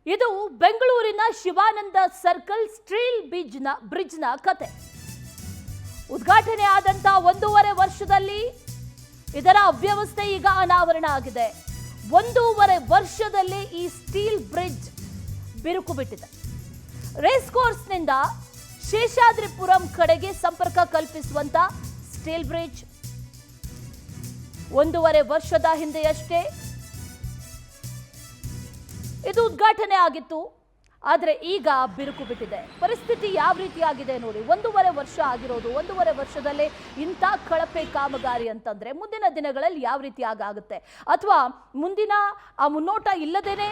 ಇದು ಬೆಂಗಳೂರಿನ Shivananda circle steel ಬ್ರಿಡ್ಜ್ನ ಕತೆ. ಉದ್ಘಾಟನೆ ಆದಂತ 1.5 ವರ್ಷದಲ್ಲಿ ಇದರ ಅವ್ಯವಸ್ಥೆ ಈಗ ಅನಾವರಣ ಆಗಿದೆ. 1.5 ವರ್ಷದಲ್ಲಿ ಈ ಸ್ಟೀಲ್ ಬ್ರಿಡ್ಜ್ ಬಿರುಕು ಬಿಟ್ಟಿದೆ. ರೇಸ್ ಕೋರ್ಸ್ನಿಂದ ಶೇಷಾದ್ರಿಪುರಂ ಕಡೆಗೆ ಸಂಪರ್ಕ ಕಲ್ಪಿಸುವಂತ ಸ್ಟೀಲ್ ಬ್ರಿಡ್ಜ್ 1.5 ವರ್ಷದ ಹಿಂದೆಯಷ್ಟೇ ಇದು ಉದ್ಘಾಟನೆ ಆಗಿತ್ತು. ಆದರೆ ಈಗ ಬಿರುಕು ಬಿಟ್ಟಿದೆ. ಪರಿಸ್ಥಿತಿ ಯಾವ ರೀತಿಯಾಗಿದೆ ನೋಡಿ. 1.5 ವರ್ಷ ಆಗಿರೋದು. 1.5 ವರ್ಷದಲ್ಲೇ ಇಂಥ ಕಳಪೆ ಕಾಮಗಾರಿ ಅಂತಂದ್ರೆ ಮುಂದಿನ ದಿನಗಳಲ್ಲಿ ಯಾವ ರೀತಿ ಆಗುತ್ತೆ, ಅಥವಾ ಮುಂದಿನ ಆ ಮುನ್ನೋಟ ಇಲ್ಲದೇನೆ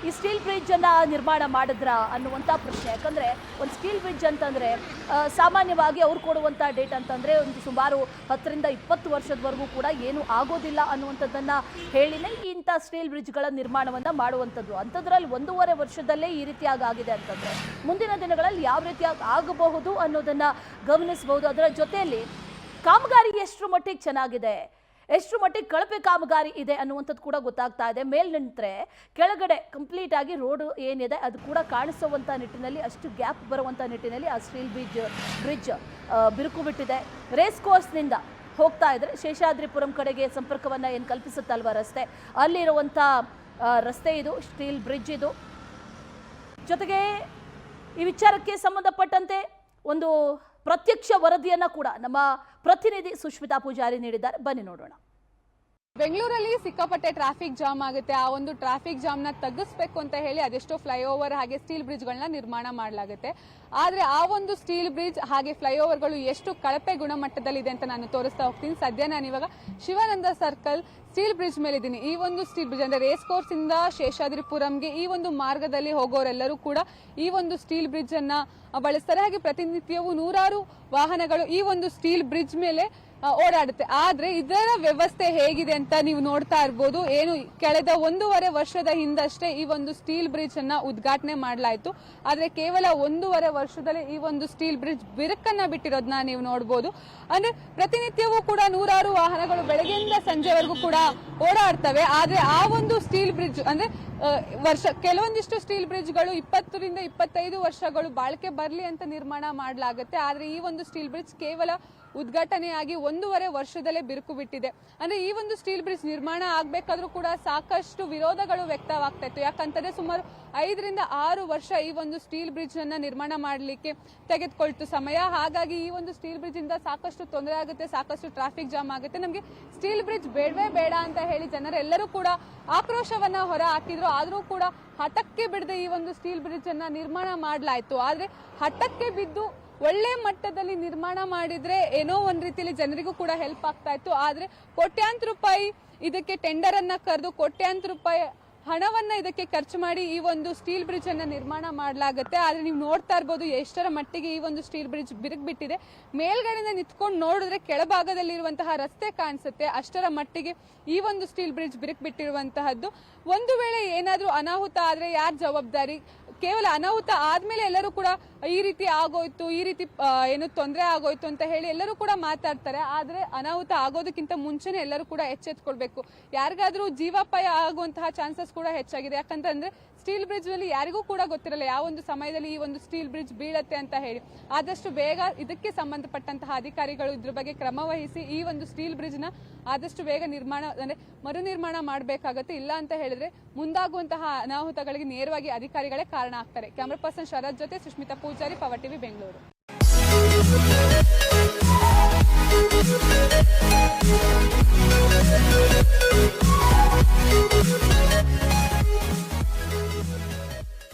ಈ ಸ್ಟೀಲ್ ಬ್ರಿಡ್ಜ್ ಅನ್ನ ನಿರ್ಮಾಣ ಮಾಡಿದ್ರ ಅನ್ನುವಂಥ ಪ್ರಶ್ನೆ. ಯಾಕಂದ್ರೆ ಒಂದು ಸ್ಟೀಲ್ ಬ್ರಿಡ್ಜ್ ಅಂತಂದ್ರೆ ಸಾಮಾನ್ಯವಾಗಿ ಅವ್ರು ಕೊಡುವಂಥ ಡೇಟ್ ಅಂತಂದ್ರೆ ಒಂದು ಸುಮಾರು 10 ರಿಂದ 20 ವರ್ಷದವರೆಗೂ ಕೂಡ ಏನು ಆಗೋದಿಲ್ಲ ಅನ್ನುವಂಥದ್ದನ್ನ ಹೇಳಿನೇ ಇಂಥ ಸ್ಟೀಲ್ ಬ್ರಿಡ್ಜ್ಗಳ ನಿರ್ಮಾಣವನ್ನ ಮಾಡುವಂಥದ್ದು. ಅಂಥದ್ರಲ್ಲಿ 1.5 ವರ್ಷದಲ್ಲೇ ಈ ರೀತಿಯಾಗಿ ಆಗಿದೆ ಅಂತಂದ್ರೆ ಮುಂದಿನ ದಿನಗಳಲ್ಲಿ ಯಾವ ರೀತಿಯಾಗಿ ಆಗಬಹುದು ಅನ್ನೋದನ್ನ ಗಮನಿಸಬಹುದು. ಅದರ ಜೊತೆಯಲ್ಲಿ ಕಾಮಗಾರಿ ಎಷ್ಟು ಮಟ್ಟಿಗೆ ಚೆನ್ನಾಗಿದೆ, ಎಷ್ಟು ಮಟ್ಟಿಗೆ ಕಳಪೆ ಕಾಮಗಾರಿ ಇದೆ ಅನ್ನುವಂಥದ್ದು ಕೂಡ ಗೊತ್ತಾಗ್ತಾ ಇದೆ. ಮೇಲ್ ನಿಂತರೆ ಕೆಳಗಡೆ ಕಂಪ್ಲೀಟ್ ಆಗಿ ರೋಡ್ ಏನಿದೆ ಅದು ಕೂಡ ಕಾಣಿಸುವಂಥ ನಿಟ್ಟಿನಲ್ಲಿ, ಅಷ್ಟು ಗ್ಯಾಪ್ ಬರುವಂಥ ನಿಟ್ಟಿನಲ್ಲಿ ಆ ಸ್ಟೀಲ್ ಬ್ರಿಡ್ಜ್ ಬಿರುಕು ಬಿಟ್ಟಿದೆ. ರೇಸ್ ಕೋರ್ಸ್ನಿಂದ ಹೋಗ್ತಾ ಇದ್ರೆ ಶೇಷಾದ್ರಿಪುರಂ ಕಡೆಗೆ ಸಂಪರ್ಕವನ್ನು ಏನು ಕಲ್ಪಿಸುತ್ತಲ್ವ ರಸ್ತೆ, ಅಲ್ಲಿರುವಂಥ ರಸ್ತೆ ಇದು, ಸ್ಟೀಲ್ ಬ್ರಿಡ್ಜ್ ಇದು. ಜೊತೆಗೆ ಈ ವಿಚಾರಕ್ಕೆ ಸಂಬಂಧಪಟ್ಟಂತೆ ಒಂದು ಪ್ರತ್ಯಕ್ಷ ವರದಿಯನ್ನ ಕೂಡ ನಮ್ಮ ಪ್ರತಿನಿಧಿ ಸುಷ್ಮಿತಾ ಪೂಜಾರಿ ನೀಡಿದ್ದಾರೆ. ಬನ್ನಿ ನೋಡೋಣ. ಬೆಂಗಳೂರಲ್ಲಿ ಸಿಕ್ಕಾಪಟ್ಟೆ ಟ್ರಾಫಿಕ್ ಜಾಮ್ ಆಗುತ್ತೆ. ಆ ಒಂದು ಟ್ರಾಫಿಕ್ ಜಾಮ್ನ ತಗ್ಗಿಸ್ಬೇಕು ಅಂತ ಹೇಳಿ ಅದೆಷ್ಟೋ ಫ್ಲೈಓವರ್ ಹಾಗೆ ಸ್ಟೀಲ್ ಬ್ರಿಡ್ಜ್ಗಳನ್ನ ನಿರ್ಮಾಣ ಮಾಡಲಾಗುತ್ತೆ. ಆದರೆ ಆ ಒಂದು ಸ್ಟೀಲ್ ಬ್ರಿಡ್ಜ್ ಹಾಗೆ ಫ್ಲೈಓವರ್ಗಳು ಎಷ್ಟು ಕಳಪೆ ಗುಣಮಟ್ಟದಲ್ಲಿದೆ ಅಂತ ನಾನು ತೋರಿಸ್ತಾ ಹೋಗ್ತೀನಿ. ಸದ್ಯ ನಾನು ಇವಾಗ ಶಿವಾನಂದ ಸರ್ಕಲ್ ಸ್ಟೀಲ್ ಬ್ರಿಡ್ಜ್ ಮೇಲೆ ಇದ್ದೀನಿ. ಈ ಒಂದು ಸ್ಟೀಲ್ ಬ್ರಿಡ್ಜ್ ಅಂದ್ರೆ ರೇಸ್ ಕೋರ್ಸ್ ಇಂದ ಶೇಷಾದ್ರಿಪುರಂಗೆ ಈ ಒಂದು ಮಾರ್ಗದಲ್ಲಿ ಹೋಗೋರೆಲ್ಲರೂ ಕೂಡ ಈ ಒಂದು ಸ್ಟೀಲ್ ಬ್ರಿಡ್ಜ್ ಅನ್ನ ಬಳಸ್ತಾರೆ. ಹಾಗೆ ಪ್ರತಿನಿತ್ಯವೂ ನೂರಾರು ವಾಹನಗಳು ಈ ಒಂದು ಸ್ಟೀಲ್ ಬ್ರಿಡ್ಜ್ ಮೇಲೆ ಓಡಾಡುತ್ತೆ. ಆದ್ರೆ ಇದರ ವ್ಯವಸ್ಥೆ ಹೇಗಿದೆ ಅಂತ ನೀವು ನೋಡ್ತಾ ಇರ್ಬೋದು. ಏನು ಕಳೆದ 1.5 ವರ್ಷದ ಹಿಂದಷ್ಟೇ ಈ ಒಂದು ಸ್ಟೀಲ್ ಬ್ರಿಡ್ಜ್ ಅನ್ನ ಉದ್ಘಾಟನೆ ಮಾಡಲಾಯಿತು. ಆದ್ರೆ ಕೇವಲ 1.5 ವರ್ಷದಲ್ಲಿ ಈ ಒಂದು ಸ್ಟೀಲ್ ಬ್ರಿಡ್ಜ್ ಬಿರುಕನ್ನ ಬಿಟ್ಟಿರೋದನ್ನ ನೀವು ನೋಡ್ಬೋದು. ಅಂದ್ರೆ ಪ್ರತಿನಿತ್ಯವೂ ಕೂಡ ನೂರಾರು ವಾಹನಗಳು ಬೆಳಗ್ಗೆಯಿಂದ ಸಂಜೆವರೆಗೂ ಕೂಡ ಓಡಾಡ್ತವೆ. ಆದ್ರೆ ಆ ಒಂದು ಸ್ಟೀಲ್ ಬ್ರಿಡ್ಜ್ ಅಂದ್ರೆ ಕೆಲವೊಂದಿಷ್ಟು ಸ್ಟೀಲ್ ಬ್ರಿಡ್ಜ್ಗಳು 20 ರಿಂದ 25 ವರ್ಷಗಳು ಬಾಳಿಕೆ ಬರಲಿ ಅಂತ ನಿರ್ಮಾಣ ಮಾಡಲಾಗುತ್ತೆ. ಆದ್ರೆ ಈ ಒಂದು ಸ್ಟೀಲ್ ಬ್ರಿಡ್ಜ್ ಕೇವಲ ಉದ್ಘಾಟನೆಯಾಗಿ 1.5 ವರ್ಷದಲ್ಲೇ ಬಿರುಕು ಬಿಟ್ಟಿದೆ. ಅಂದ್ರೆ ಈ ಒಂದು ಸ್ಟೀಲ್ ಬ್ರಿಡ್ಜ್ ನಿರ್ಮಾಣ ಆಗ್ಬೇಕಾದ್ರೂ ಕೂಡ ಸಾಕಷ್ಟು ವಿರೋಧಗಳು ವ್ಯಕ್ತವಾಗ್ತಾ ಇತ್ತು. ಯಾಕಂತಂದ್ರೆ ಸುಮಾರು 5 ರಿಂದ 6 ವರ್ಷ ಈ ಒಂದು ಸ್ಟೀಲ್ ಬ್ರಿಡ್ಜ್ ಅನ್ನ ನಿರ್ಮಾಣ ಮಾಡಲಿಕ್ಕೆ ತೆಗೆದುಕೊಳ್ತು ಸಮಯ. ಹಾಗಾಗಿ ಈ ಒಂದು ಸ್ಟೀಲ್ ಬ್ರಿಡ್ಜ್ ಇಂದ ಸಾಕಷ್ಟು ತೊಂದರೆ ಆಗುತ್ತೆ, ಸಾಕಷ್ಟು ಟ್ರಾಫಿಕ್ ಜಾಮ್ ಆಗುತ್ತೆ. ನಮಗೆ ಸ್ಟೀಲ್ ಬ್ರಿಡ್ಜ್ ಬೇಡವೇ ಬೇಡ ಅಂತ ಹೇಳಿ ಜನರೆಲ್ಲರೂ ಕೂಡ ಆಕ್ರೋಶವನ್ನ ಹೊರ ಹಾಕಿದ್ರು. ಆದ್ರೂ ಕೂಡ ಹಠಕ್ಕೆ ಬಿಡದೆ ಈ ಒಂದು ಸ್ಟೀಲ್ ಬ್ರಿಡ್ಜ್ ಅನ್ನ ನಿರ್ಮಾಣ ಮಾಡಲಾಯಿತು. ಆದ್ರೆ ಹಠಕ್ಕೆ ಬಿದ್ದು ಒಳ್ಳೆ ಮಟ್ಟದಲ್ಲಿ ನಿರ್ಮಾಣ ಮಾಡಿದ್ರೆ ಏನೋ ಒಂದ್ ರೀತಿಯಲ್ಲಿ ಜನರಿಗೂ ಕೂಡ ಹೆಲ್ಪ್ ಆಗ್ತಾ ಇತ್ತು. ಆದ್ರೆ ಕೋಟ್ಯಾಂತರ ರೂಪಾಯಿ ಇದಕ್ಕೆ ಟೆಂಡರ್ ಅನ್ನ ಕರೆದು ಕೋಟ್ಯಾಂತರ ರೂಪಾಯಿ ಹಣವನ್ನ ಇದಕ್ಕೆ ಖರ್ಚು ಮಾಡಿ ಈ ಒಂದು ಸ್ಟೀಲ್ ಬ್ರಿಡ್ಜ್ ಅನ್ನ ನಿರ್ಮಾಣ ಮಾಡಲಾಗುತ್ತೆ. ಆದ್ರೆ ನೀವು ನೋಡ್ತಾ ಇರ್ಬೋದು ಎಷ್ಟರ ಮಟ್ಟಿಗೆ ಈ ಒಂದು ಸ್ಟೀಲ್ ಬ್ರಿಡ್ಜ್ ಬಿರುಕು ಬಿಟ್ಟಿದೆ. ಮೇಲ್ಗಡೆಯಿಂದ ನಿಂತ್ಕೊಂಡು ನೋಡಿದ್ರೆ ಕೆಳಭಾಗದಲ್ಲಿರುವಂತಹ ರಸ್ತೆ ಕಾಣಿಸುತ್ತೆ. ಅಷ್ಟರ ಮಟ್ಟಿಗೆ ಈ ಒಂದು ಸ್ಟೀಲ್ ಬ್ರಿಡ್ಜ್ ಬಿರುಕು ಬಿಟ್ಟಿರುವಂತಹದ್ದು. ಒಂದು ವೇಳೆ ಏನಾದ್ರೂ ಅನಾಹುತ ಆದ್ರೆ ಯಾರ್ ಜವಾಬ್ದಾರಿ? ಕೇವಲ ಅನಾಹುತ ಆದ್ಮೇಲೆ ಎಲ್ಲರೂ ಕೂಡ ಈ ರೀತಿ ಆಗೋಯ್ತು, ಈ ರೀತಿ ಏನು ತೊಂದರೆ ಆಗೋಯ್ತು ಅಂತ ಹೇಳಿ ಎಲ್ಲರೂ ಕೂಡ ಮಾತಾಡ್ತಾರೆ. ಆದ್ರೆ ಅನಾಹುತ ಆಗೋದಕ್ಕಿಂತ ಮುಂಚೆನೆ ಎಲ್ಲರೂ ಕೂಡ ಎಚ್ಚೆತ್ಕೊಳ್ಬೇಕು. ಯಾರಿಗಾದ್ರೂ ಜೀವಾಪಾಯ ಆಗುವಂತಹ ಚಾನ್ಸಸ್ ಕೂಡ ಹೆಚ್ಚಾಗಿದೆ. ಯಾಕಂತಂದ್ರೆ ಸ್ಟೀಲ್ ಬ್ರಿಡ್ಜ್ ನಲ್ಲಿ ಯಾರಿಗೂ ಕೂಡ ಗೊತ್ತಿರಲ್ಲ ಯಾವ ಒಂದು ಸಮಯದಲ್ಲಿ ಈ ಒಂದು ಸ್ಟೀಲ್ ಬ್ರಿಡ್ಜ್ ಬೀಳತ್ತೆ ಅಂತ ಹೇಳಿ. ಆದಷ್ಟು ಬೇಗ ಇದಕ್ಕೆ ಸಂಬಂಧಪಟ್ಟಂತಹ ಅಧಿಕಾರಿಗಳು ಇದ್ರ ಬಗ್ಗೆ ಕ್ರಮ ವಹಿಸಿ ಈ ಒಂದು ಸ್ಟೀಲ್ ಬ್ರಿಡ್ಜ್ ನ ಆದಷ್ಟು ಬೇಗ ಮರು ನಿರ್ಮಾಣ ಮಾಡಬೇಕಾಗತ್ತೆ. ಇಲ್ಲ ಅಂತ ಹೇಳಿದ್ರೆ ಮುಂದಾಗುವಂತಹ ಅನಾಹುತಗಳಿಗೆ ನೇರವಾಗಿ ಅಧಿಕಾರಿಗಳೇ ಕಾರಣ ಆಗ್ತಾರೆ. ಕ್ಯಾಮರಾ ಪರ್ಸನ್ ಶರತ್ ಜೊತೆ ಸುಷ್ಮಿತಾ ಪೂಜಾರಿ, ಪವರ್ ಟಿವಿ, ಬೆಂಗಳೂರು.